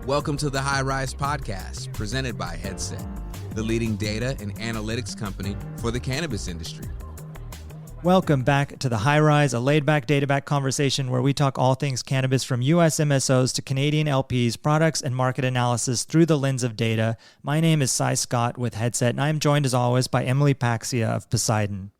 Welcome to the High Rise podcast, presented by Headset, the leading data and analytics company for the cannabis industry. Welcome back to the High Rise, a laid-back, data-back conversation where we talk all things cannabis from U.S. MSOs to Canadian LPs, products, and market analysis through the lens of data. My name is Cy Scott with Headset, and I am joined as always by Emily Paxia of Poseidon.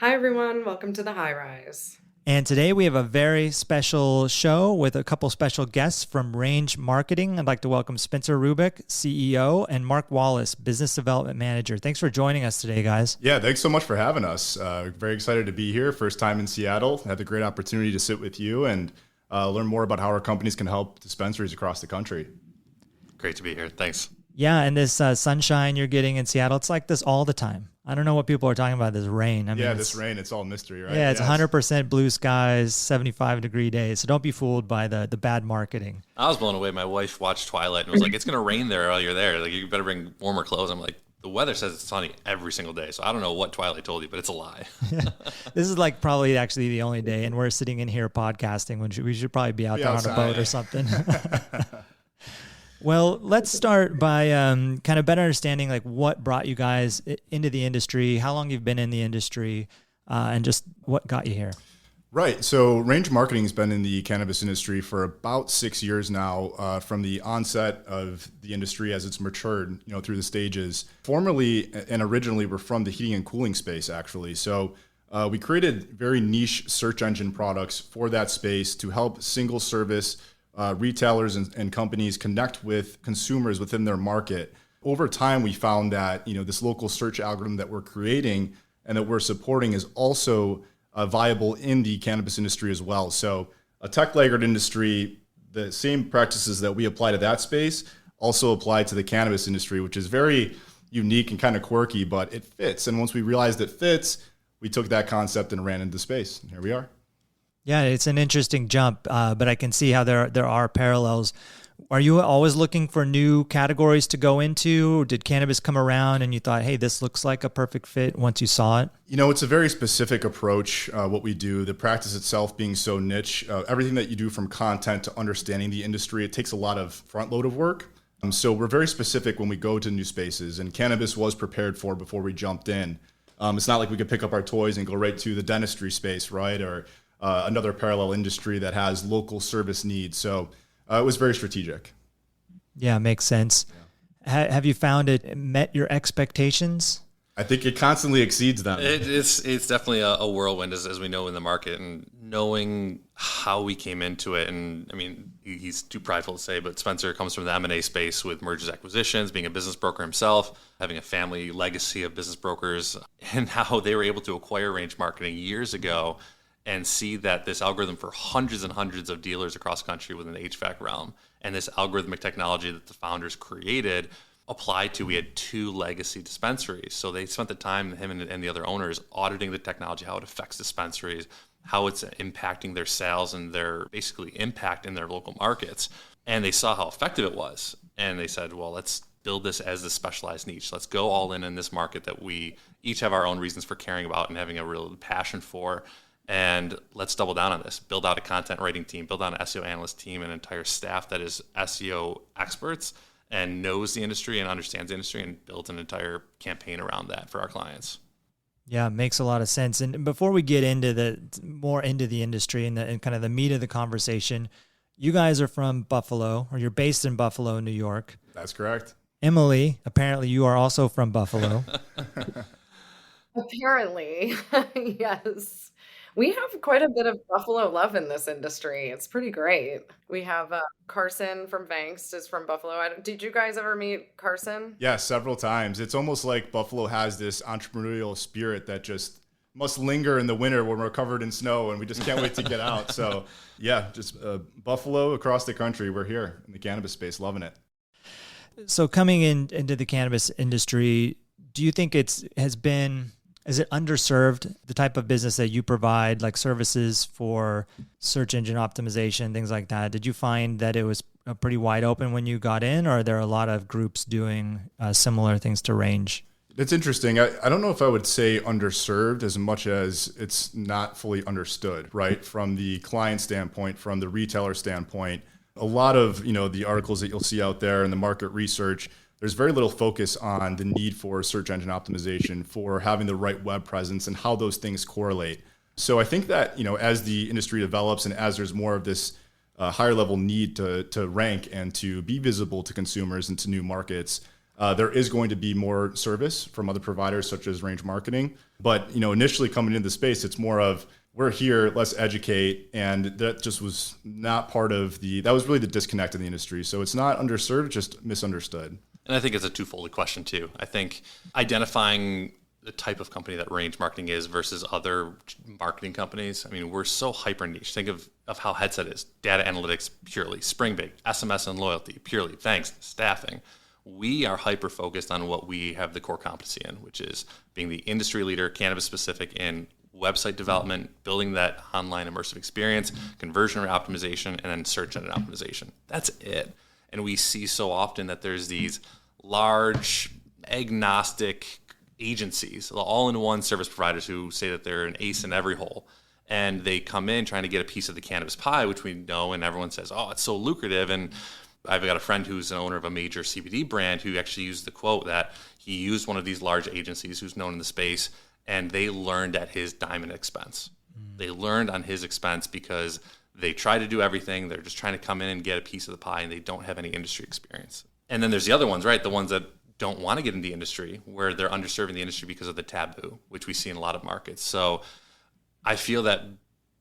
Hi, everyone. Welcome to the High Rise. And today we have a very special show with a couple special guests from Range Marketing. I'd like to welcome Spencer Rubeck, CEO, and Mark Wallace, Business Development Manager. Thanks for joining us today, guys. Yeah, thanks so much for having us. Very excited to be here. First time in Seattle. Had the great opportunity to sit with you and learn more about how our companies can help dispensaries across the country. Great to be here. Thanks. Yeah, and this sunshine you're getting in Seattle, it's like this all the time. I don't know what people are talking about, this rain. This rain, it's all mystery, right? Yeah, it's 100% blue skies, 75-degree days. So don't be fooled by the bad marketing. I was blown away. My wife watched Twilight and was like, it's going to rain there while you're there. Like, you better bring warmer clothes. I'm like, the weather says it's sunny every single day. So I don't know what Twilight told you, but it's a lie. This is like probably actually the only day. And we're sitting in here podcasting when we should probably be out there outside, on a boat or something. Well, let's start by kind of better understanding like what brought you guys into the industry, how long you've been in the industry, and just what got you here. Right. So Range Marketing has been in the cannabis industry for about 6 years now, from the onset of the industry as it's matured, through the stages. Formerly and originally, we're from the heating and cooling space, actually. So we created very niche search engine products for that space to help single service retailers and companies connect with consumers within their market. Over time, we found that this local search algorithm that we're creating and that we're supporting is also viable in the cannabis industry as well. So a tech laggard industry, the same practices that we apply to that space also apply to the cannabis industry, which is very unique and kind of quirky, but it fits. And once we realized it fits, we took that concept and ran into space. And here we are. Yeah, it's an interesting jump, but I can see how there are parallels. Are you always looking for new categories to go into? Or did cannabis come around and you thought, hey, this looks like a perfect fit once you saw it? It's a very specific approach, what we do. The practice itself being so niche, everything that you do from content to understanding the industry, it takes a lot of front load of work. So we're very specific when we go to new spaces, and cannabis was prepared for before we jumped in. It's not like we could pick up our toys and go right to the dentistry space, right? Or another parallel industry that has local service needs. So it was very strategic. Yeah, makes sense. Yeah. Have you found it met your expectations? I think it constantly exceeds them. It's definitely a whirlwind, as we know in the market, and knowing how we came into it. And I mean, he's too prideful to say, but Spencer comes from the M&A space with mergers, acquisitions, being a business broker himself, having a family legacy of business brokers, and how they were able to acquire Range Marketing years ago and see that this algorithm for hundreds and hundreds of dealers across the country within the HVAC realm, and this algorithmic technology that the founders created applied to, we had 2 legacy dispensaries. So they spent the time, him and the other owners, auditing the technology, how it affects dispensaries, how it's impacting their sales and their basically impact in their local markets. And they saw how effective it was. And they said, well, let's build this as a specialized niche. Let's go all in this market that we each have our own reasons for caring about and having a real passion for. And let's double down on this, build out a content writing team, build out an SEO analyst team, an entire staff that is SEO experts and knows the industry and understands the industry, and build an entire campaign around that for our clients. Yeah, makes a lot of sense. And before we get into more into the industry and kind of the meat of the conversation, you guys are from Buffalo, or you're based in Buffalo, New York. That's correct. Emily, apparently you are also from Buffalo. Apparently, yes. We have quite a bit of Buffalo love in this industry. It's pretty great. We have Carson from Vanks is from Buffalo. Did you guys ever meet Carson? Yeah, several times. It's almost like Buffalo has this entrepreneurial spirit that just must linger in the winter when we're covered in snow and we just can't wait to get out. So yeah, just Buffalo across the country. We're here in the cannabis space, loving it. So coming into the cannabis industry, do you think is it underserved, the type of business that you provide, like services for search engine optimization, things like that? Did you find that it was pretty wide open when you got in, or are there a lot of groups doing similar things to Range? It's interesting. I don't know if I would say underserved as much as it's not fully understood, right? From the client standpoint, from the retailer standpoint, A lot of, the articles that you'll see out there and the market research, there's very little focus on the need for search engine optimization, for having the right web presence and how those things correlate. So I think that, as the industry develops and as there's more of this higher level need to rank and to be visible to consumers and to new markets, there is going to be more service from other providers such as Range Marketing. But, initially coming into the space, it's more of, we're here, let's educate. And that just was not part of that was really the disconnect in the industry. So it's not underserved, just misunderstood. And I think it's a twofold question too. I think identifying the type of company that Range Marketing is versus other marketing companies. I mean, we're so hyper niche. Think of how Headset is. Data analytics purely, Springbig, SMS and loyalty purely, thanks, staffing. We are hyper focused on what we have the core competency in, which is being the industry leader, cannabis specific in website development, building that online immersive experience, conversion rate optimization, and then search engine optimization. That's it. And we see so often that there's these large agnostic agencies, all-in-one service providers who say that they're an ace in every hole. And they come in trying to get a piece of the cannabis pie, which we know, and everyone says, oh, it's so lucrative. And I've got a friend who's an owner of a major CBD brand who actually used the quote that he used one of these large agencies who's known in the space, and they learned at his dime and expense. They learned on his expense because they try to do everything. They're just trying to come in and get a piece of the pie, and they don't have any industry experience. And then there's the other ones, right? The ones that don't want to get into the industry, where they're underserving the industry because of the taboo, which we see in a lot of markets. So I feel that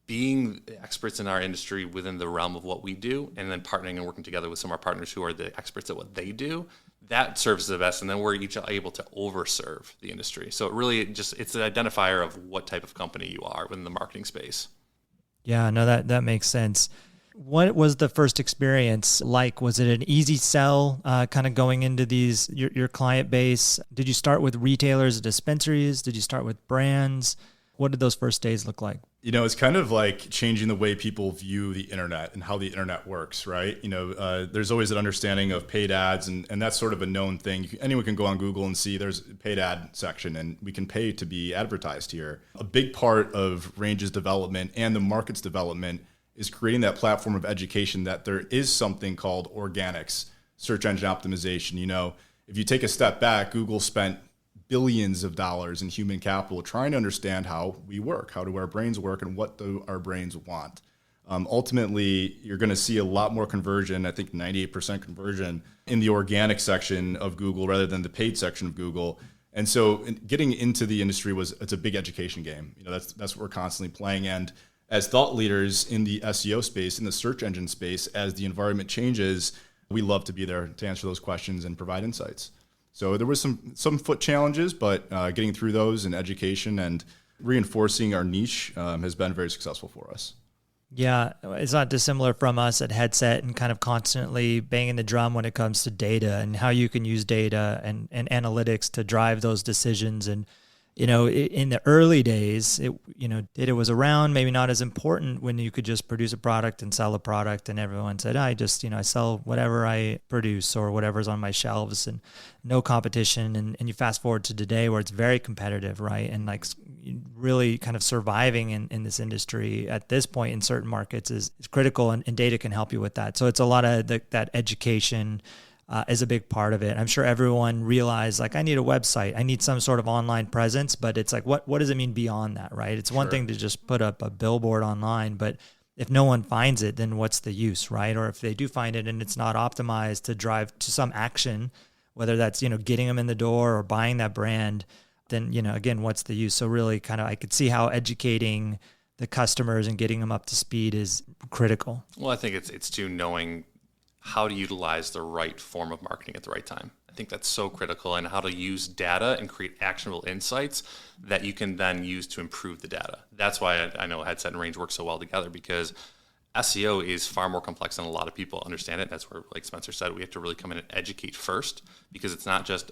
being experts in our industry within the realm of what we do, and then partnering and working together with some of our partners who are the experts at what they do, that serves the best. And then we're each able to overserve the industry. So it really it's an identifier of what type of company you are within the marketing space. Yeah, no, that makes sense. What was the first experience like? Was it an easy sell kind of going into your client base? Did you start with retailers, dispensaries? Did you start with brands? What did those first days look like? It's kind of like changing the way people view the internet and how the internet works, right? There's always an understanding of paid ads, and that's sort of a known thing. Anyone can go on Google and see there's a paid ad section, and we can pay to be advertised here. A big part of Range's development and the market's development is creating that platform of education that there is something called organics, search engine optimization. If you take a step back, Google spent billions of dollars in human capital trying to understand how we work, how do our brains work, and what do our brains want. Ultimately, you're going to see a lot more conversion, I think 98% conversion in the organic section of Google rather than the paid section of Google. And so getting into the industry it's a big education game. That's what we're constantly playing. And as thought leaders in the SEO space, in the search engine space, as the environment changes, we love to be there to answer those questions and provide insights. So there was some foot challenges, but getting through those and education and reinforcing our niche has been very successful for us. Yeah, it's not dissimilar from us at Headset and kind of constantly banging the drum when it comes to data and how you can use data and analytics to drive those decisions. And in the early days, data was around, maybe not as important when you could just produce a product and sell a product, and everyone said, I sell whatever I produce or whatever's on my shelves, and no competition. And you fast forward to today where it's very competitive, right? And like really kind of surviving in this industry at this point in certain markets is critical, and data can help you with that. So it's a lot of that education is a big part of it. I'm sure everyone realized, I need a website, I need some sort of online presence, but it's like, what does it mean beyond that, right? It's one thing to just put up a billboard online, but if no one finds it, then what's the use, right? Or if they do find it and it's not optimized to drive to some action, whether that's, getting them in the door or buying that brand, then, again, what's the use? So really I could see how educating the customers and getting them up to speed is critical. Well, I think it's to knowing how to utilize the right form of marketing at the right time. I think that's so critical, and how to use data and create actionable insights that you can then use to improve the data. That's why I know Headset and Range work so well together, because SEO is far more complex than a lot of people understand it. That's where, like Spencer said, we have to really come in and educate first, because it's not just,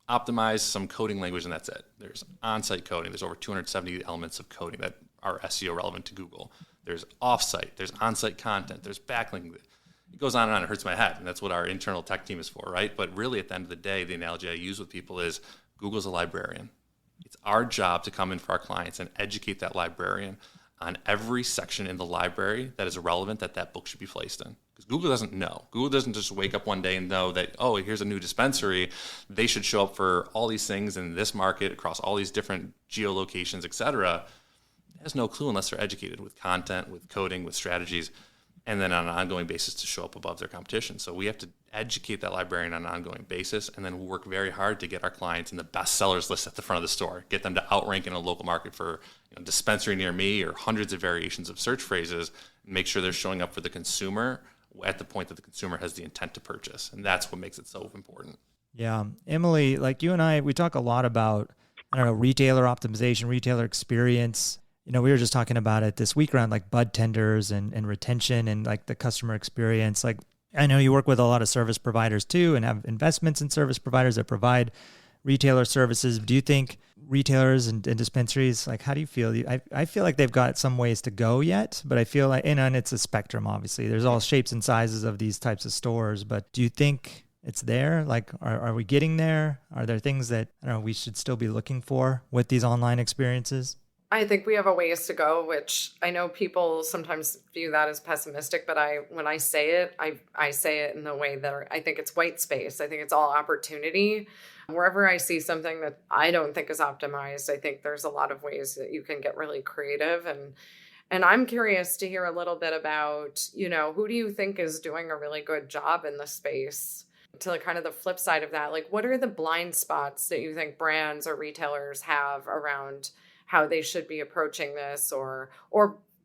optimize some coding language and that's it. There's on-site coding. There's over 270 elements of coding that are SEO relevant to Google. There's off-site. There's on-site content. There's backlinking. It goes on and on. It hurts my head. And that's what our internal tech team is for, right? But really, at the end of the day, the analogy I use with people is Google's a librarian. It's our job to come in for our clients and educate that librarian on every section in the library that is relevant that book should be placed in. Because Google doesn't know. Google doesn't just wake up one day and know that, oh, here's a new dispensary. They should show up for all these things in this market across all these different geolocations, et cetera. It has no clue unless they're educated with content, with coding, with strategies, and then on an ongoing basis to show up above their competition. So we have to educate that librarian on an ongoing basis, and then work very hard to get our clients in the best sellers list at the front of the store, get them to outrank in a local market for dispensary near me or hundreds of variations of search phrases, and make sure they're showing up for the consumer at the point that the consumer has the intent to purchase. And that's what makes it so important. Yeah. Emily, like you and I, we talk a lot about, retailer optimization, retailer experience. We were just talking about it this week around like bud tenders and retention and like the customer experience. Like, I know you work with a lot of service providers too and have investments in service providers that provide retailer services. Do you think retailers and dispensaries, like, how do you feel? I feel like they've got some ways to go yet, but I feel like, and it's a spectrum, obviously. There's all shapes and sizes of these types of stores, but do you think it's there? Like, are we getting there? Are there things that, we should still be looking for with these online experiences? I think we have a ways to go, which I know people sometimes view that as pessimistic, but when I say it, I say it in the way that I think it's white space. I think it's all opportunity. Wherever I see something that I don't think is optimized, I think there's a lot of ways that you can get really creative. And I'm curious to hear a little bit about, who do you think is doing a really good job in the space? To kind of the flip side of that, like, what are the blind spots that you think brands or retailers have around how they should be approaching this, or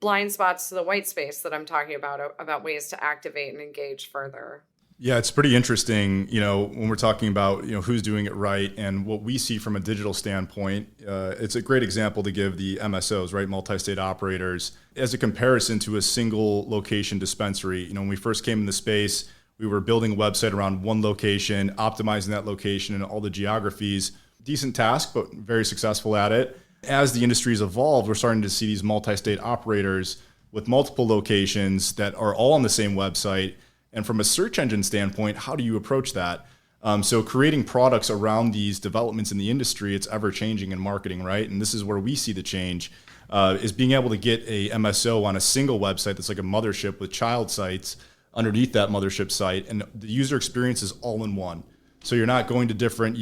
blind spots to the white space that I'm talking about ways to activate and engage further? Yeah, it's pretty interesting, when we're talking about, who's doing it right and what we see from a digital standpoint. It's a great example to give the MSOs, right, multi-state operators, as a comparison to a single location dispensary. When we first came in the space, we were building a website around one location, optimizing that location and all the geographies. Decent task, but very successful at it. As the industry's evolved, we're starting to see these multi-state operators with multiple locations that are all on the same website. And from a search engine standpoint, how do you approach that? So creating products around these developments in the industry, it's ever changing in marketing, right? And this is where we see the change, is being able to get a MSO on a single website that's like a mothership with child sites underneath that mothership site. And the user experience is all in one. So you're not going to different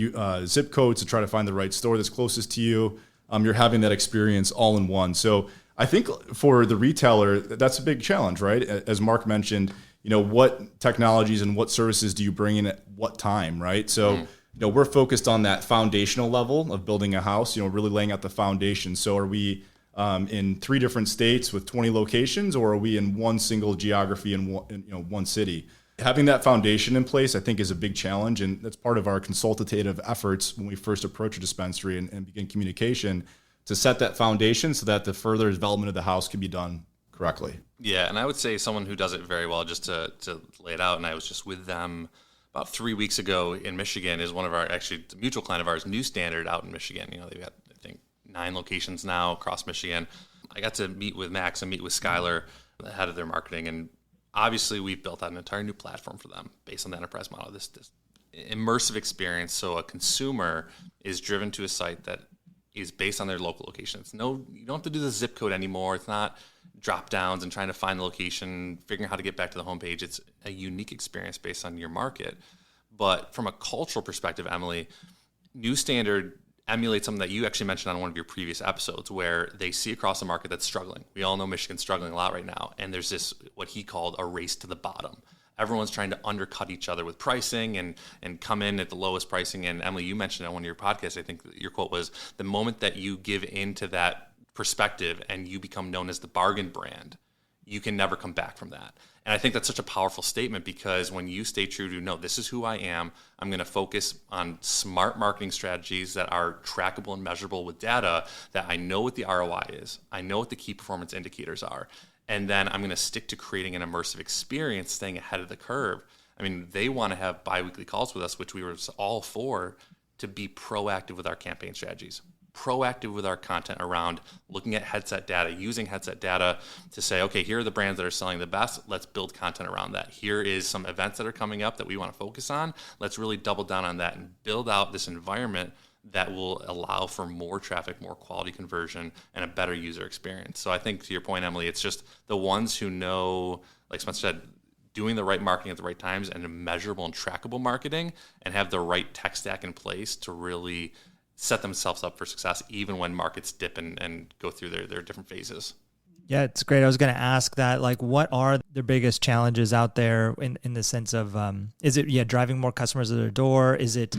zip codes to try to find the right store that's closest to you. You're having that experience all in one. So I think for the retailer, that's a big challenge, right? As Mark mentioned, what technologies and what services do you bring in at what time, right? So, we're focused on that foundational level of building a house, really laying out the foundation. So are we in 3 different states with 20 locations, or are we in one single geography in one city? Having that foundation in place, I think, is a big challenge, and that's part of our consultative efforts when we first approach a dispensary and begin communication, to set that foundation so that the further development of the house can be done correctly. Yeah, and I would say someone who does it very well, just to lay it out, and I was just with them about 3 weeks ago in Michigan, is one of our, actually, a mutual client of ours, New Standard out in Michigan. They've got, I think, 9 locations now across Michigan. I got to meet with Max and meet with Skylar, the head of their marketing, and obviously, we've built out an entire new platform for them based on the enterprise model, this immersive experience. So a consumer is driven to a site that is based on their local location. You don't have to do the zip code anymore. It's not drop downs and trying to find the location, figuring out how to get back to the homepage. It's a unique experience based on your market. But from a cultural perspective, Emily, New Standard emulate something that you actually mentioned on one of your previous episodes, where they see across a market that's struggling. We all know Michigan's struggling a lot right now. And there's this, what he called a race to the bottom. Everyone's trying to undercut each other with pricing and come in at the lowest pricing. And Emily, you mentioned on one of your podcasts, I think your quote was, the moment that you give into that perspective and you become known as the bargain brand, you can never come back from that. And I think that's such a powerful statement, because when you stay true to, no, this is who I am, I'm going to focus on smart marketing strategies that are trackable and measurable with data, that I know what the ROI is, I know what the key performance indicators are, and then I'm going to stick to creating an immersive experience, staying ahead of the curve. I mean, they want to have bi-weekly calls with us, which we were all for, to be proactive with our campaign strategies, proactive with our content around looking at headset data, using headset data to say, okay, here are the brands that are selling the best. Let's build content around that. Here is some events that are coming up that we want to focus on. Let's really double down on that and build out this environment that will allow for more traffic, more quality conversion, and a better user experience. So I think, to your point, Emily, it's just the ones who know, like Spencer said, doing the right marketing at the right times and measurable and trackable marketing, and have the right tech stack in place to really set themselves up for success even when markets dip and go through their different phases. Yeah, it's great. I was going to ask that, like, what are their biggest challenges out there in the sense of, is it, driving more customers to their door? Is it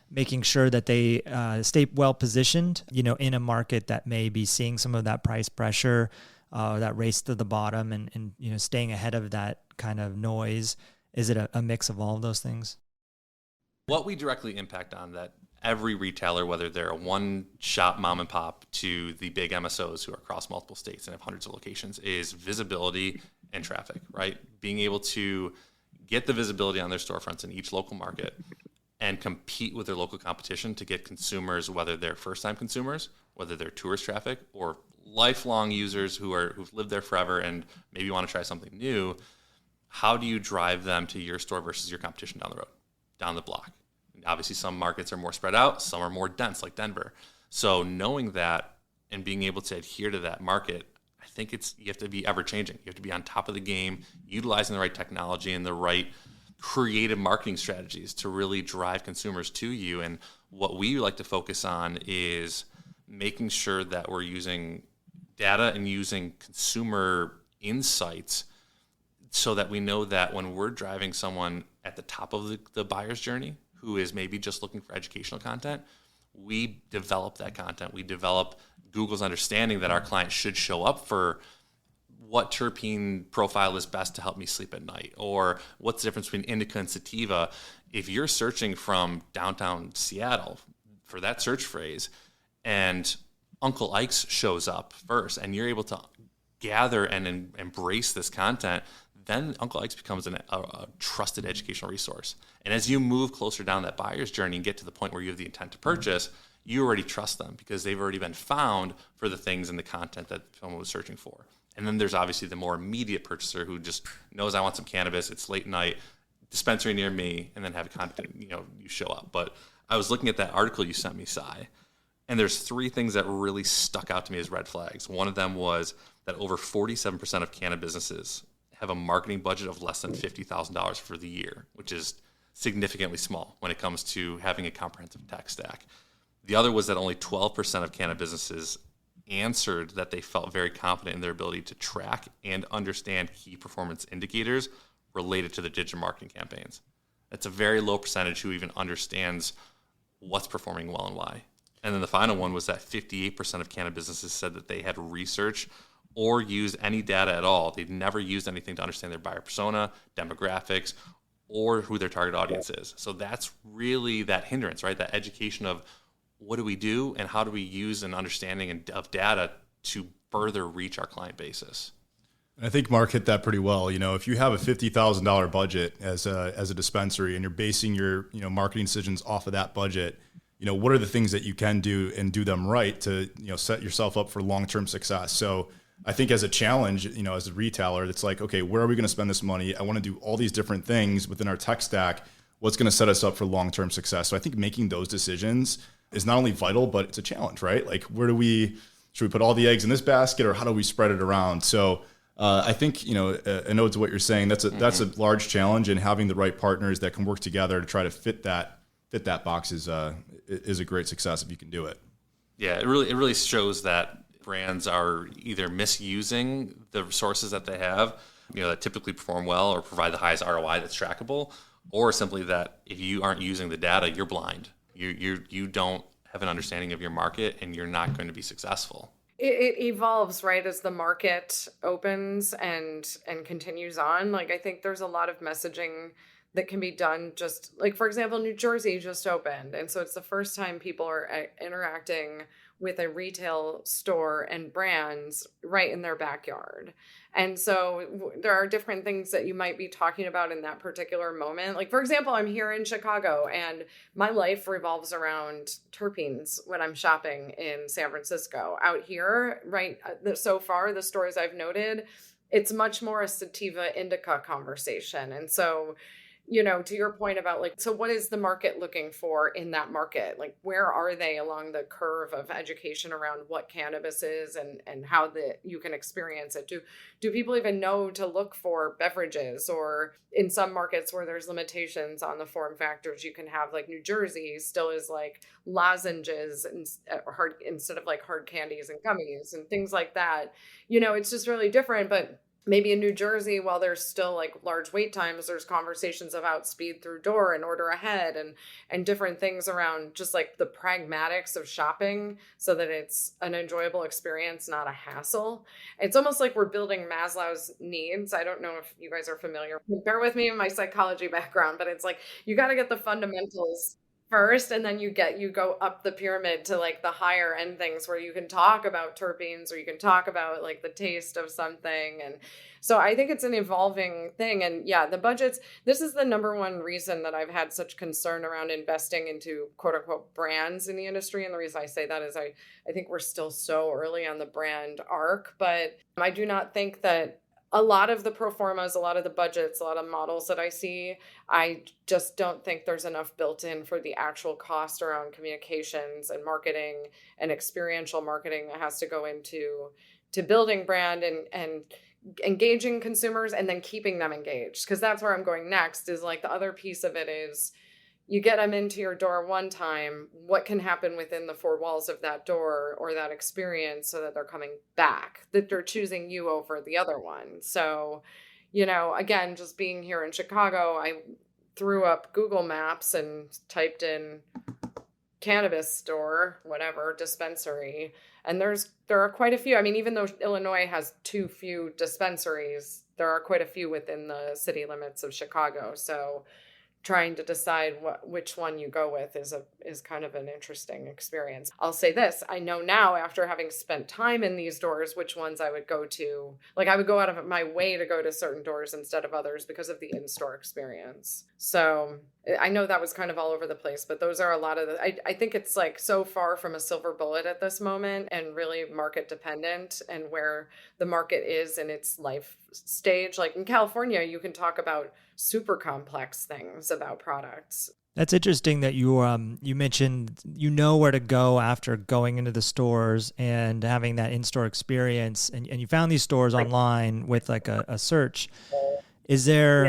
making sure that they stay well positioned, in a market that may be seeing some of that price pressure, that race to the bottom, and staying ahead of that kind of noise? Is it a mix of all of those things? What we directly impact on that every retailer, whether they're a one-shop mom and pop to the big MSOs who are across multiple states and have hundreds of locations, is visibility and traffic, right? Being able to get the visibility on their storefronts in each local market and compete with their local competition to get consumers, whether they're first-time consumers, whether they're tourist traffic, or lifelong users who've lived there forever and maybe want to try something new. How do you drive them to your store versus your competition down the road, down the block? Obviously, some markets are more spread out, some are more dense, like Denver. So knowing that and being able to adhere to that market, I think you have to be ever changing. You have to be on top of the game, utilizing the right technology and the right creative marketing strategies to really drive consumers to you. And what we like to focus on is making sure that we're using data and using consumer insights so that we know that when we're driving someone at the top of the buyer's journey, who is maybe just looking for educational content, we develop that content. We develop Google's understanding that our client should show up for what terpene profile is best to help me sleep at night, or what's the difference between indica and sativa. If you're searching from downtown Seattle for that search phrase, and Uncle Ike's shows up first, and you're able to gather and embrace this content, then Uncle Ike's becomes a trusted educational resource. And as you move closer down that buyer's journey and get to the point where you have the intent to purchase, you already trust them because they've already been found for the things in the content that someone was searching for. And then there's obviously the more immediate purchaser who just knows, I want some cannabis, it's late night, dispensary near me, and then have content, you show up. But I was looking at that article you sent me, Cy, and there's three things that really stuck out to me as red flags. One of them was that over 47% of cannabis businesses have a marketing budget of less than $50,000 for the year, which is significantly small when it comes to having a comprehensive tech stack. The other was that only 12% of cannabis businesses answered that they felt very confident in their ability to track and understand key performance indicators related to the digital marketing campaigns. That's a very low percentage who even understands what's performing well and why. And then the final one was that 58% of cannabis businesses said that they had researched or used any data at all. They'd never used anything to understand their buyer persona, demographics, or who their target audience is. So that's really that hindrance, right? That education of what do we do and how do we use an understanding of data to further reach our client basis. And I think Mark hit that pretty well. If you have a $50,000 budget as a dispensary and you're basing your marketing decisions off of that budget, what are the things that you can do and do them right to set yourself up for long-term success? So I think as a challenge, as a retailer, it's like, okay, where are we going to spend this money? I want to do all these different things within our tech stack. What's going to set us up for long-term success? So I think making those decisions is not only vital, but it's a challenge, right? Like, should we put all the eggs in this basket, or how do we spread it around? So I think, I know it's what you're saying. That's a large challenge, and having the right partners that can work together to try to fit that box is a great success if you can do it. Yeah, it really shows that brands are either misusing the resources that they have, that typically perform well or provide the highest ROI that's trackable, or simply that if you aren't using the data, you're blind. You don't have an understanding of your market, and you're not going to be successful. It evolves, right, as the market opens and continues on. Like, I think there's a lot of messaging that can be done, just like, for example, New Jersey just opened. And so it's the first time people are interacting with a retail store and brands right in their backyard. And so there are different things that you might be talking about in that particular moment. Like, for example, I'm here in Chicago and my life revolves around terpenes when I'm shopping in San Francisco. Out here, right, so far, the stores I've noted, it's much more a sativa indica conversation. And so to your point about like, so what is the market looking for in that market? Like, where are they along the curve of education around what cannabis is and how you can experience it? Do people even know to look for beverages, or in some markets where there's limitations on the form factors, you can have like New Jersey still is like lozenges and instead of like hard candies and gummies and things like that. It's just really different, but maybe in New Jersey, while there's still like large wait times, there's conversations about speed through door and order ahead and different things around just like the pragmatics of shopping so that it's an enjoyable experience, not a hassle. It's almost like we're building Maslow's needs. I don't know if you guys are familiar. Bear with me in my psychology background, but it's like you got to get the fundamentals first, and then you go up the pyramid to like the higher end things where you can talk about terpenes or you can talk about like the taste of something. And so I think it's an evolving thing. And yeah, the budgets, this is the number one reason that I've had such concern around investing into quote unquote brands in the industry. And the reason I say that is I think we're still so early on the brand arc, but I do not think that a lot of the pro formas, a lot of the budgets, a lot of models that I see, I just don't think there's enough built in for the actual cost around communications and marketing and experiential marketing that has to go into building brand and engaging consumers and then keeping them engaged. Because that's where I'm going next, is like the other piece of it is you get them into your door one time, what can happen within the four walls of that door or that experience so that they're coming back, that they're choosing you over the other one. So, again, just being here in Chicago, I threw up Google Maps and typed in cannabis store, whatever, dispensary. And there are quite a few. I mean, even though Illinois has too few dispensaries, there are quite a few within the city limits of Chicago. So trying to decide which one you go with is kind of an interesting experience. I'll say this, I know now after having spent time in these doors, which ones I would go to. Like I would go out of my way to go to certain doors instead of others because of the in-store experience. So I know that was kind of all over the place, but those are a lot of I think it's like so far from a silver bullet at this moment and really market dependent and where the market is in its life stage. Like in California, you can talk about super complex things about products. That's interesting that you mentioned where to go after going into the stores and having that in-store experience, and you found these stores online with like a search. Is there...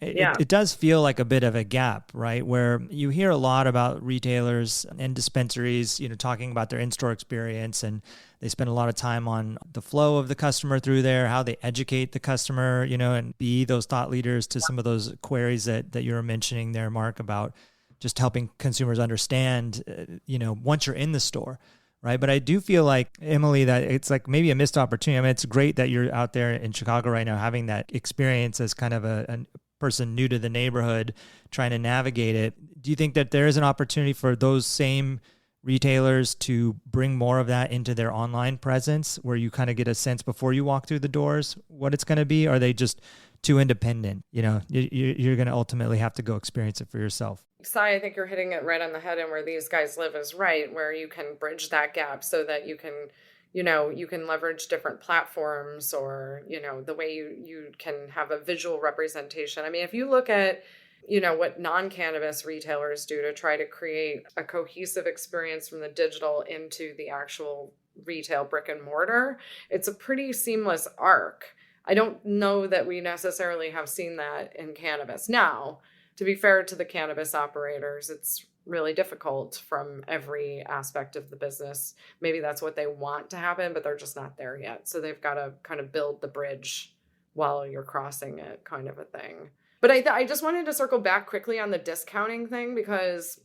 Yeah. It does feel like a bit of a gap, right? Where you hear a lot about retailers and dispensaries, talking about their in-store experience, and they spend a lot of time on the flow of the customer through there, how they educate the customer, and be those thought leaders to some of those queries that you were mentioning there, Mark, about just helping consumers understand, once you're in the store. Right. But I do feel like, Emily, that it's like maybe a missed opportunity. I mean, it's great that you're out there in Chicago right now having that experience as kind of a person new to the neighborhood trying to navigate it. Do you think that there is an opportunity for those same retailers to bring more of that into their online presence where you kind of get a sense before you walk through the doors what it's going to be? Are they just too independent? You're going to ultimately have to go experience it for yourself. Sai, I think you're hitting it right on the head, and where these guys live is right, where you can bridge that gap so that you can leverage different platforms or, the way you can have a visual representation. I mean, if you look at, what non-cannabis retailers do to try to create a cohesive experience from the digital into the actual retail brick and mortar, it's a pretty seamless arc. I don't know that we necessarily have seen that in cannabis. Now, to be fair to the cannabis operators, it's really difficult from every aspect of the business. Maybe that's what they want to happen, but they're just not there yet. So they've got to kind of build the bridge while you're crossing it, kind of a thing. But I just wanted to circle back quickly on the discounting thing, because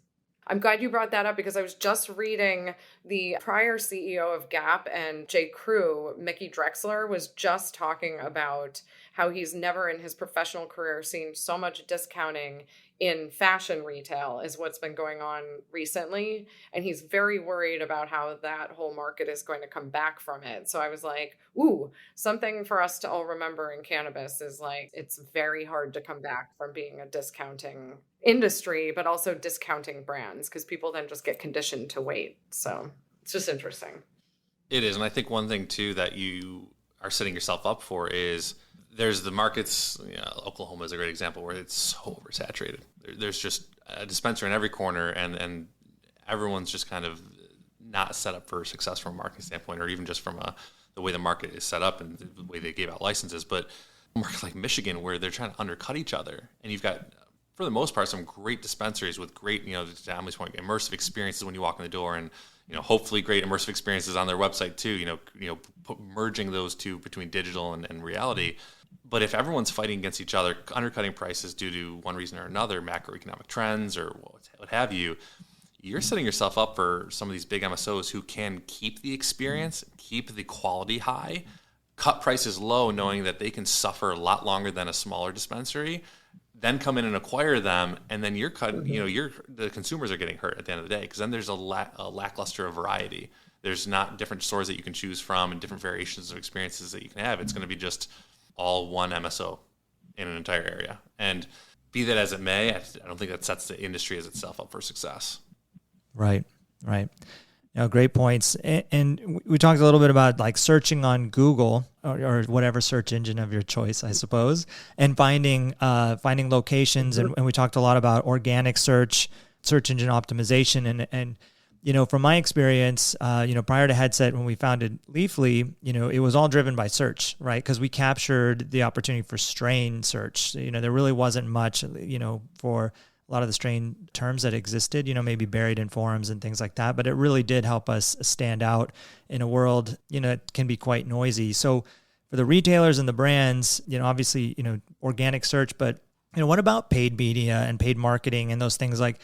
I'm glad you brought that up, because I was just reading the prior CEO of Gap and J. Crew, Mickey Drexler, was just talking about how he's never in his professional career seen so much discounting in fashion retail as what's been going on recently. And he's very worried about how that whole market is going to come back from it. So I was like, ooh, something for us to all remember in cannabis is like, it's very hard to come back from being a discounting industry, but also discounting brands, because people then just get conditioned to wait. So it's just interesting. It is. And I think one thing too that you are setting yourself up for is there's the markets, Oklahoma is a great example where it's so oversaturated. There's just a dispensary in every corner, and everyone's just kind of not set up for success from a marketing standpoint, or even just from the way the market is set up and the way they gave out licenses. But a market like Michigan, where they're trying to undercut each other, and you've got, for the most part, some great dispensaries with great, to Emily's point, immersive experiences when you walk in the door, and hopefully great immersive experiences on their website too. Merging those two between digital and reality. But if everyone's fighting against each other, undercutting prices due to one reason or another, macroeconomic trends or what have you, you're setting yourself up for some of these big MSOs who can keep the experience, keep the quality high, cut prices low, knowing that they can suffer a lot longer than a smaller dispensary, then come in and acquire them, and then you're cutting. The consumers are getting hurt at the end of the day, because then there's a lackluster of variety. There's not different stores that you can choose from and different variations of experiences that you can have. It's going to be just all one MSO in an entire area. And be that as it may, I don't think that sets the industry as itself up for success. Right. Great points. And we talked a little bit about like searching on Google or whatever search engine of your choice, I suppose, and finding locations. And we talked a lot about organic search engine optimization. And from my experience, prior to Headset, when we founded Leafly, it was all driven by search, right? Because we captured the opportunity for strain search. There really wasn't much, for a lot of the strain terms that existed, maybe buried in forums and things like that. But it really did help us stand out in a world, it can be quite noisy. So for the retailers and the brands, obviously, organic search, but, what about paid media and paid marketing and those things like,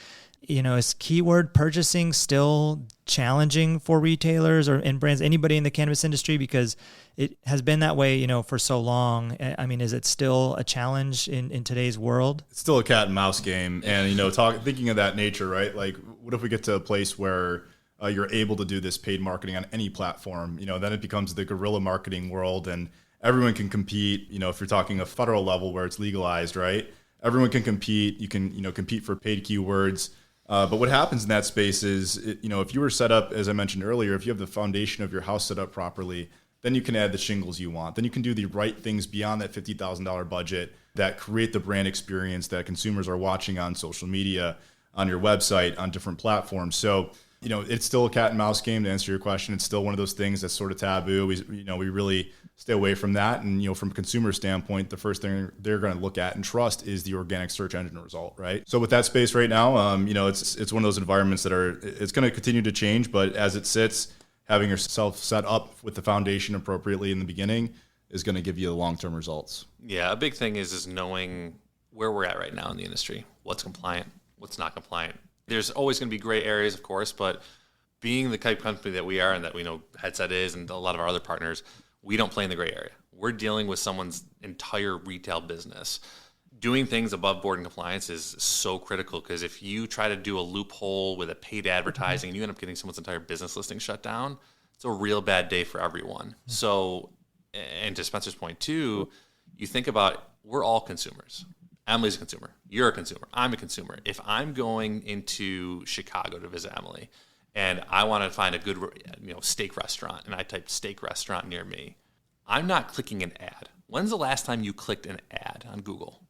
is keyword purchasing still challenging for retailers or in brands, anybody in the cannabis industry? Because it has been that way, for so long. I mean, is it still a challenge in today's world? It's still a cat and mouse game. And, thinking of that nature, right? Like, what if we get to a place where you're able to do this paid marketing on any platform? Then it becomes the guerrilla marketing world, and everyone can compete. If you're talking a federal level where it's legalized, right? Everyone can compete. You can, compete for paid keywords. But what happens in that space is, if you were set up, as I mentioned earlier, if you have the foundation of your house set up properly, then you can add the shingles you want. Then you can do the right things beyond that $50,000 budget that create the brand experience that consumers are watching on social media, on your website, on different platforms. So, it's still a cat and mouse game, to answer your question. It's still one of those things that's sort of taboo. We really stay away from that. And, from a consumer standpoint, the first thing they're going to look at and trust is the organic search engine result, right? So with that space right now, it's one of those environments that it's going to continue to change, but as it sits, having yourself set up with the foundation appropriately in the beginning is going to give you the long-term results. Yeah, a big thing is knowing where we're at right now in the industry. What's compliant, what's not compliant. There's always going to be gray areas, of course, but being the type of company that we are and that we know Headset is and a lot of our other partners, we don't play in the gray area. We're dealing with someone's entire retail business. Doing things above board and compliance is so critical, because if you try to do a loophole with a paid advertising and you end up getting someone's entire business listing shut down, it's a real bad day for everyone. So, and to Spencer's point too, you think about, we're all consumers. Emily's a consumer. You're a consumer. I'm a consumer. If I'm going into Chicago to visit Emily and I want to find a good, steak restaurant, and I type steak restaurant near me, I'm not clicking an ad. When's the last time you clicked an ad on Google?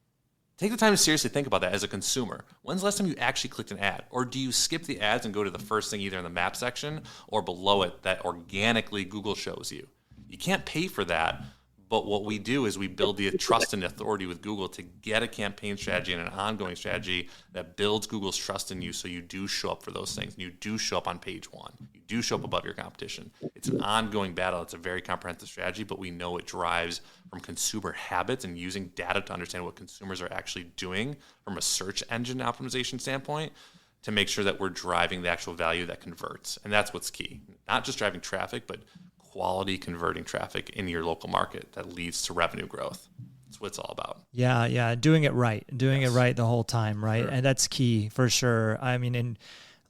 Take the time to seriously think about that as a consumer. When's the last time you actually clicked an ad? Or do you skip the ads and go to the first thing either in the map section or below it that organically Google shows you? You can't pay for that. But what we do is we build the trust and authority with Google to get a campaign strategy and an ongoing strategy that builds Google's trust in you, so you do show up for those things. And you do show up on page one. You do show up above your competition. It's an ongoing battle. It's a very comprehensive strategy, but we know it drives from consumer habits and using data to understand what consumers are actually doing from a search engine optimization standpoint to make sure that we're driving the actual value that converts. And that's what's key. Not just driving traffic, but quality converting traffic in your local market that leads to revenue growth. That's what it's all about. Yeah. Doing it right it right the whole time, right? Sure. And that's key for sure. I mean, in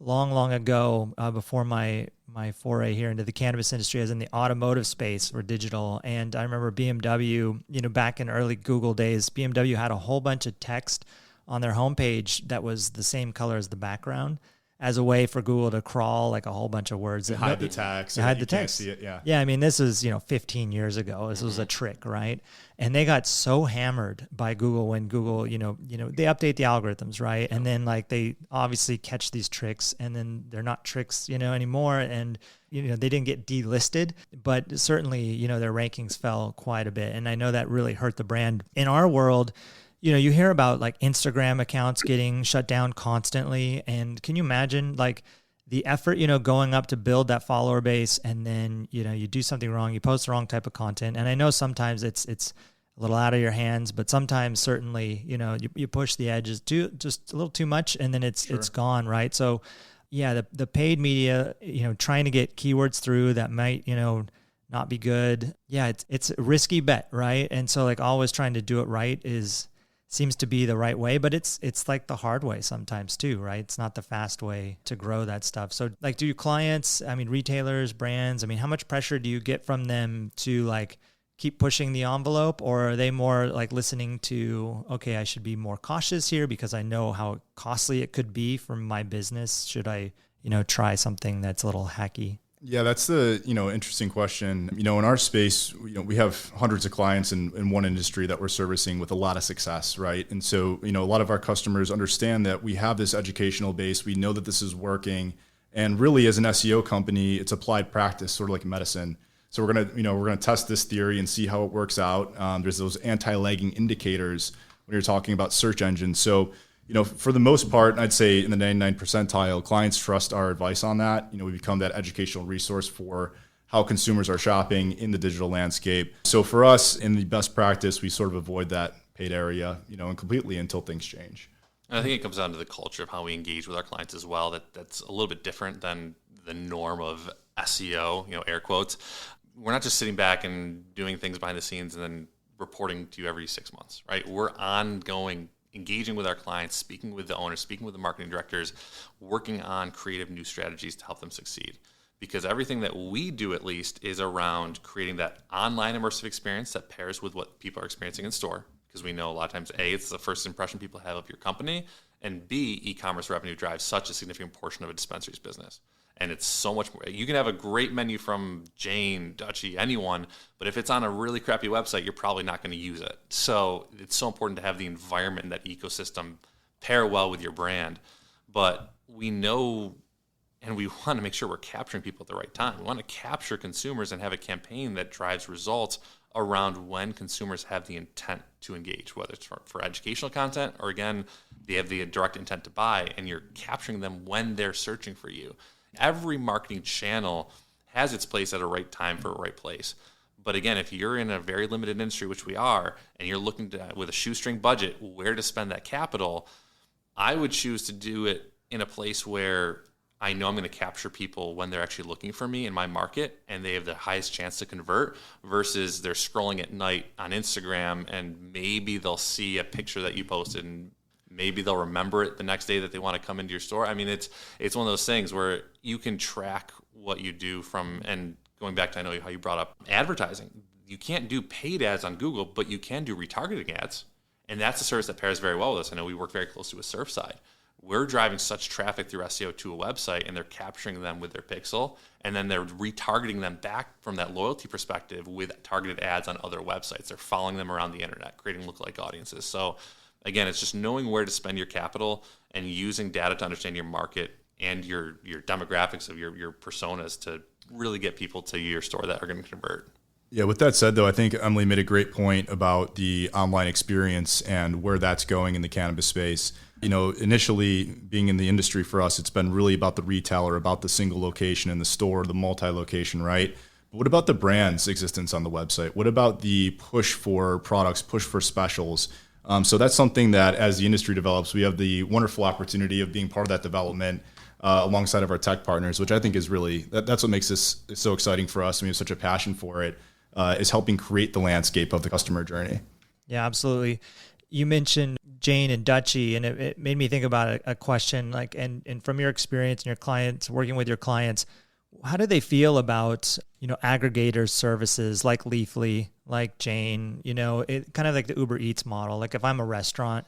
long ago, before my foray here into the cannabis industry, I was in the automotive space for digital. And I remember BMW, back in early Google days, BMW had a whole bunch of text on their homepage that was the same color as the background. as a way for Google to crawl like a whole bunch of words. They hide the text. They hide you the can't text. see it, yeah. Yeah, I mean, this is, 15 years ago. This was a trick, right? And they got so hammered by Google when Google, they update the algorithms, right? And then like they obviously catch these tricks, and then they're not tricks, anymore. And they didn't get delisted, but certainly, their rankings fell quite a bit. And I know that really hurt the brand. In our world, you hear about like Instagram accounts getting shut down constantly. And can you imagine like the effort, going up to build that follower base, and then, you do something wrong, you post the wrong type of content. And I know sometimes it's a little out of your hands, but sometimes certainly, you push the edges just a little too much, and then it's gone. Right. So yeah, the paid media, trying to get keywords through that might, not be good. Yeah. It's a risky bet. Right. And so like always trying to do it right seems to be the right way, but it's like the hard way sometimes too, right? It's not the fast way to grow that stuff. So like, do your clients, retailers, brands, how much pressure do you get from them to like keep pushing the envelope, or are they more like listening to, okay, I should be more cautious here because I know how costly it could be for my business? Should I, try something that's a little hacky? Yeah, that's the interesting question. In our space, we have hundreds of clients in one industry that we're servicing with a lot of success, right? And so, a lot of our customers understand that we have this educational base. We know that this is working, and really, as an SEO company, it's applied practice, sort of like medicine. So we're gonna test this theory and see how it works out. There's those anti-lagging indicators when you're talking about search engines. So, for the most part, I'd say in the 99 percentile, clients trust our advice on that. We become that educational resource for how consumers are shopping in the digital landscape. So for us, in the best practice, we sort of avoid that paid area, and completely until things change. And I think it comes down to the culture of how we engage with our clients as well. That's a little bit different than the norm of SEO, air quotes. We're not just sitting back and doing things behind the scenes and then reporting to you every 6 months, right? We're ongoing, engaging with our clients, speaking with the owners, speaking with the marketing directors, working on creative new strategies to help them succeed. Because everything that we do, at least, is around creating that online immersive experience that pairs with what people are experiencing in store. Because we know a lot of times, A, it's the first impression people have of your company, and B, e-commerce revenue drives such a significant portion of a dispensary's business. And it's so much more. You can have a great menu from Jane, Dutchie, anyone, but if it's on a really crappy website, you're probably not going to use it. So it's so important to have the environment and that ecosystem pair well with your brand. But we know, and we want to make sure we're capturing people at the right time. We want to capture consumers and have a campaign that drives results around when consumers have the intent to engage, whether it's for educational content or, again, they have the direct intent to buy, and you're capturing them when they're searching for you. Every marketing channel has its place at a right time for a right place. But again, if you're in a very limited industry, which we are, and you're looking to, with a shoestring budget, where to spend that capital, I would choose to do it in a place where I know I'm going to capture people when they're actually looking for me in my market and they have the highest chance to convert, versus they're scrolling at night on Instagram and maybe they'll see a picture that you posted and maybe they'll remember it the next day that they want to come into your store. It's one of those things where you can track what you do from, and going back to, I know how you brought up advertising. You can't do paid ads on Google, but you can do retargeting ads. And that's a service that pairs very well with us. I know we work very closely with Surfside. We're driving such traffic through SEO to a website, and they're capturing them with their pixel, and then they're retargeting them back from that loyalty perspective with targeted ads on other websites. They're following them around the internet, creating lookalike audiences. So again, it's just knowing where to spend your capital and using data to understand your market and your demographics of your personas to really get people to your store that are going to convert. Yeah, with that said, though, I think Emily made a great point about the online experience and where that's going in the cannabis space. Initially being in the industry for us, it's been really about the retailer, about the single location in the store, the multi-location, right? But what about the brand's existence on the website? What about the push for products, push for specials? So that's something that, as the industry develops, we have the wonderful opportunity of being part of that development alongside of our tech partners, which I think is really, that's what makes this so exciting for us. We have such a passion for it, is helping create the landscape of the customer journey. Yeah, absolutely. You mentioned Jane and Dutchie, and it made me think about a question, like, and from your experience and your clients, working with your clients, how do they feel about, aggregator services like Leafly, like Jane, it kind of like the Uber Eats model? Like if I'm a restaurant,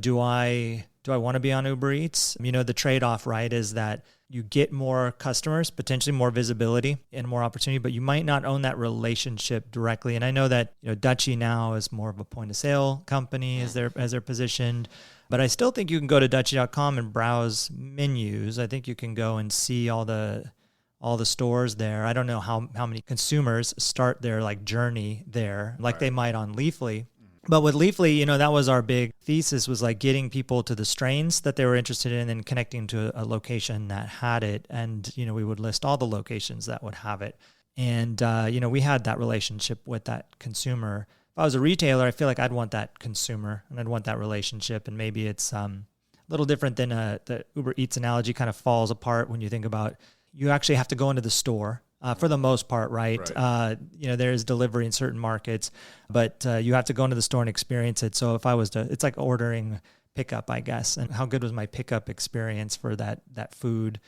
do I want to be on Uber Eats? The trade-off, right, is that you get more customers, potentially more visibility and more opportunity, but you might not own that relationship directly. And I know that, Dutchie now is more of a point of sale company as they're positioned, but I still think you can go to Dutchie.com and browse menus. I think you can go and see all the stores there. I don't know how many consumers start their journey there, like they might on Leafly. But with Leafly, that was our big thesis, was getting people to the strains that they were interested in and connecting to a location that had it. And, we would list all the locations that would have it. And, we had that relationship with that consumer. If I was a retailer, I feel like I'd want that consumer and I'd want that relationship. And maybe it's a little different than the Uber Eats analogy kind of falls apart when you think about you actually have to go into the store. For the most part, right? There's delivery in certain markets, but you have to go into the store and experience it. So if I was it's like ordering pickup, I guess. And how good was my pickup experience for that food?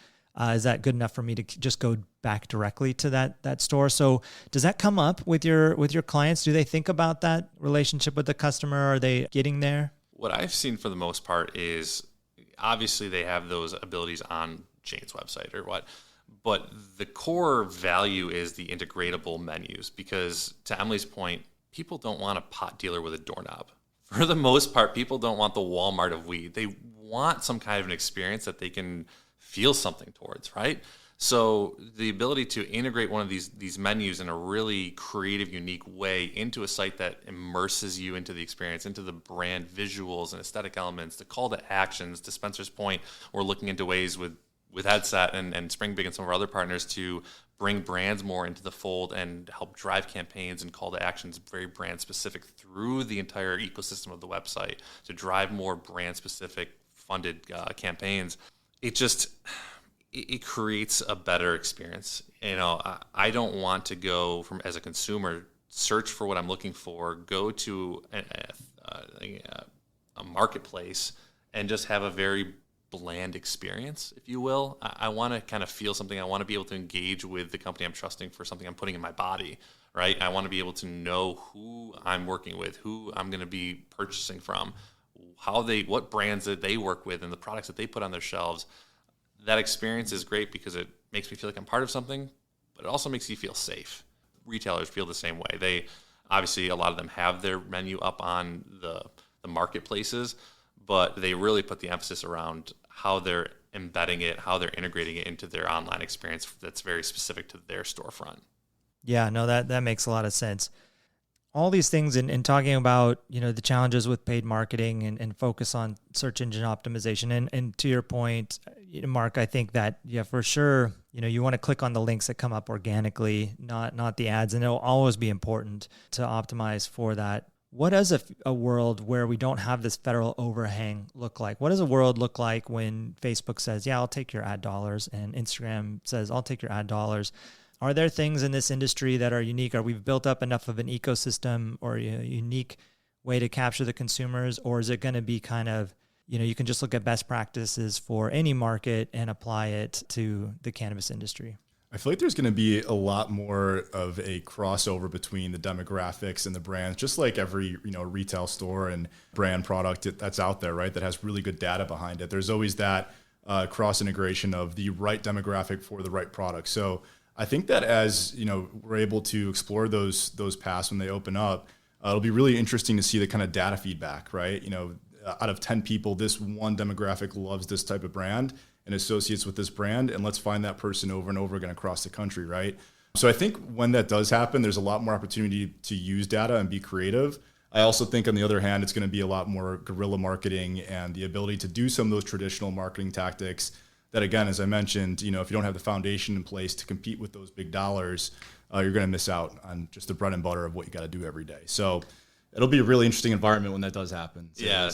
Is that good enough for me to just go back directly to that store? So does that come up with your clients? Do they think about that relationship with the customer? Are they getting there? What I've seen for the most part is obviously they have those abilities on Jane's website or what. But the core value is the integratable menus, because to Emily's point, people don't want a pot dealer with a doorknob. For the most part, people don't want the Walmart of weed. They want some kind of an experience that they can feel something towards, right? So the ability to integrate one of these menus in a really creative, unique way into a site that immerses you into the experience, into the brand visuals and aesthetic elements, the call to actions. To Spencer's point, we're looking into ways with Headset and Spring Big and some of our other partners to bring brands more into the fold and help drive campaigns and call to actions very brand specific through the entire ecosystem of the website to drive more brand specific funded campaigns. It creates a better experience. I don't want to go from, as a consumer, search for what I'm looking for, go to a marketplace and just have a very bland experience, if you will. I want to kind of feel something. I want to be able to engage with the company I'm trusting for something I'm putting in my body, right? I want to be able to know who I'm working with, who I'm going to be purchasing from, what brands that they work with and the products that they put on their shelves. That experience is great because it makes me feel like I'm part of something, but it also makes you feel safe. Retailers feel the same way. They obviously, a lot of them have their menu up on the marketplaces, but they really put the emphasis around how they're embedding it, how they're integrating it into their online experience that's very specific to their storefront. Yeah, no, that makes a lot of sense. All these things in talking about, the challenges with paid marketing and focus on search engine optimization. And to your point, Mark, I think that, yeah, for sure, you want to click on the links that come up organically, not the ads. And it'll always be important to optimize for that. What does a world where we don't have this federal overhang look like? What does a world look like when Facebook says, yeah, I'll take your ad dollars, and Instagram says, I'll take your ad dollars? Are there things in this industry that are unique? Are we built up enough of an ecosystem or a unique way to capture the consumers? Or is it going to be kind of, you can just look at best practices for any market and apply it to the cannabis industry? I feel like there's going to be a lot more of a crossover between the demographics and the brands, just like every retail store and brand product that's out there, right? That has really good data behind it. There's always that cross integration of the right demographic for the right product. So I think that as we're able to explore those paths when they open up, it'll be really interesting to see the kind of data feedback, right? Out of 10 people, this one demographic loves this type of brand and associates with this brand, and let's find that person over and over again across the country, right? So I think when that does happen, there's a lot more opportunity to use data and be creative. I also think, on the other hand, it's going to be a lot more guerrilla marketing and the ability to do some of those traditional marketing tactics that, again, as I mentioned, if you don't have the foundation in place to compete with those big dollars, you're going to miss out on just the bread and butter of what you got to do every day. So it'll be a really interesting environment when that does happen. So yeah.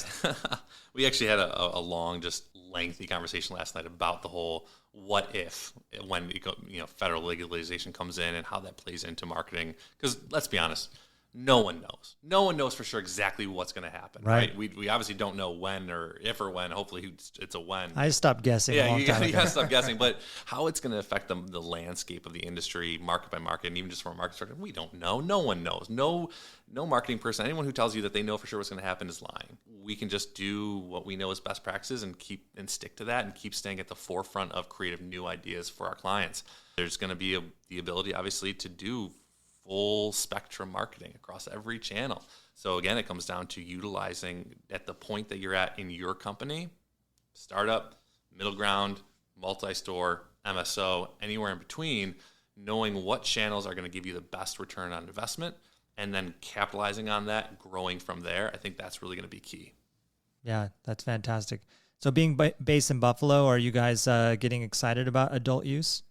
We actually had a long, just lengthy conversation last night about the whole what if when federal legalization comes in and how that plays into marketing. Because let's be honest, no one knows. No one knows for sure exactly what's going to happen. Right. We obviously don't know when or if or when. Hopefully it's a when. I stopped guessing. Yeah, you got to stop guessing. But how it's going to affect the landscape of the industry, market by market, and even just from a market perspective, we don't know. No one knows. No marketing person, anyone who tells you that they know for sure what's going to happen is lying. we can just do what we know is best practices and stick to that and keep staying at the forefront of creative new ideas for our clients. There's going to be the ability, obviously, to do full spectrum marketing across every channel. So again, it comes down to utilizing at the point that you're at in your company, startup, middle ground, multi-store, MSO, anywhere in between, knowing what channels are going to give you the best return on investment and then capitalizing on that, growing from there. I think that's really going to be key. Yeah, that's fantastic. So being based in Buffalo, are you guys getting excited about adult use?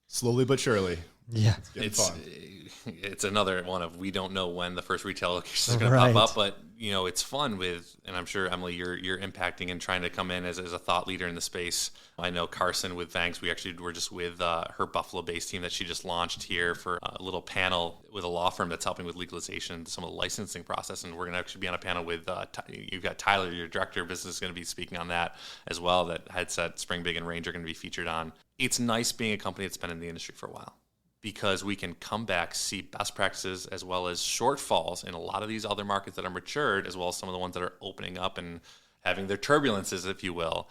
Slowly but surely. Yeah. It's another one of, we don't know when the first retail locations are going to pop up, but it's fun with, and I'm sure, Emily, you're impacting and trying to come in as a thought leader in the space. I know Carson with Vanks, we actually were just with her Buffalo-based team that she just launched here for a little panel with a law firm that's helping with legalization, some of the licensing process, and we're going to actually be on a panel with, you've got Tyler, your director of business, is going to be speaking on that as well, that Headset, Spring Big, and Range are going to be featured on. It's nice being a company that's been in the industry for a while, because we can come back, see best practices as well as shortfalls in a lot of these other markets that are matured, as well as some of the ones that are opening up and having their turbulences, if you will.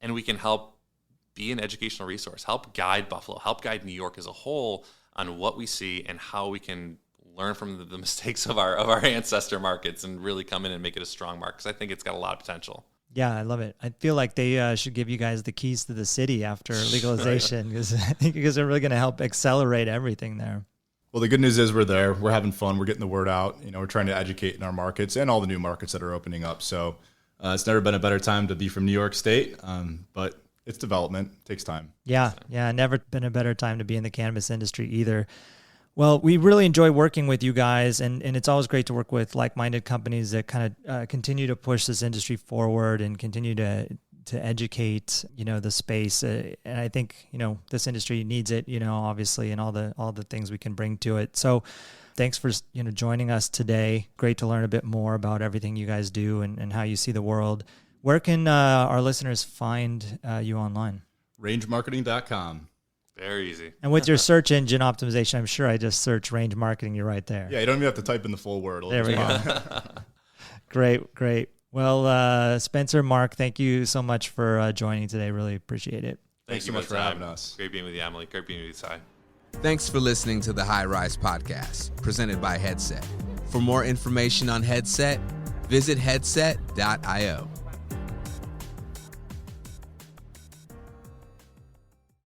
And we can help be an educational resource, help guide Buffalo, help guide New York as a whole on what we see and how we can learn from the mistakes of our ancestor markets and really come in and make it a strong market, because I think it's got a lot of potential. Yeah, I love it. I feel like they should give you guys the keys to the city after legalization, because I think you guys are really going to help accelerate everything there. Well, the good news is we're there. We're having fun. We're getting the word out. We're trying to educate in our markets and all the new markets that are opening up. So it's never been a better time to be from New York State, but it's development. It takes time. Yeah, never been a better time to be in the cannabis industry either. Well, we really enjoy working with you guys, and it's always great to work with like-minded companies that kind of continue to push this industry forward and continue to educate, the space. And I think, this industry needs it, obviously, and all the things we can bring to it. So thanks for, joining us today. Great to learn a bit more about everything you guys do and how you see the world. Where can our listeners find you online? rangemarketing.com. Very easy. And with your search engine optimization, I'm sure I just search range marketing. You're right there. Yeah, you don't even have to type in the full word. There we go. Great. Well, Spencer, Mark, thank you so much for joining today. Really appreciate it. Thanks so much for having us. Great being with you, Emily. Great being with you, Cy. Thanks for listening to the High Rise podcast, presented by Headset. For more information on Headset, visit headset.io.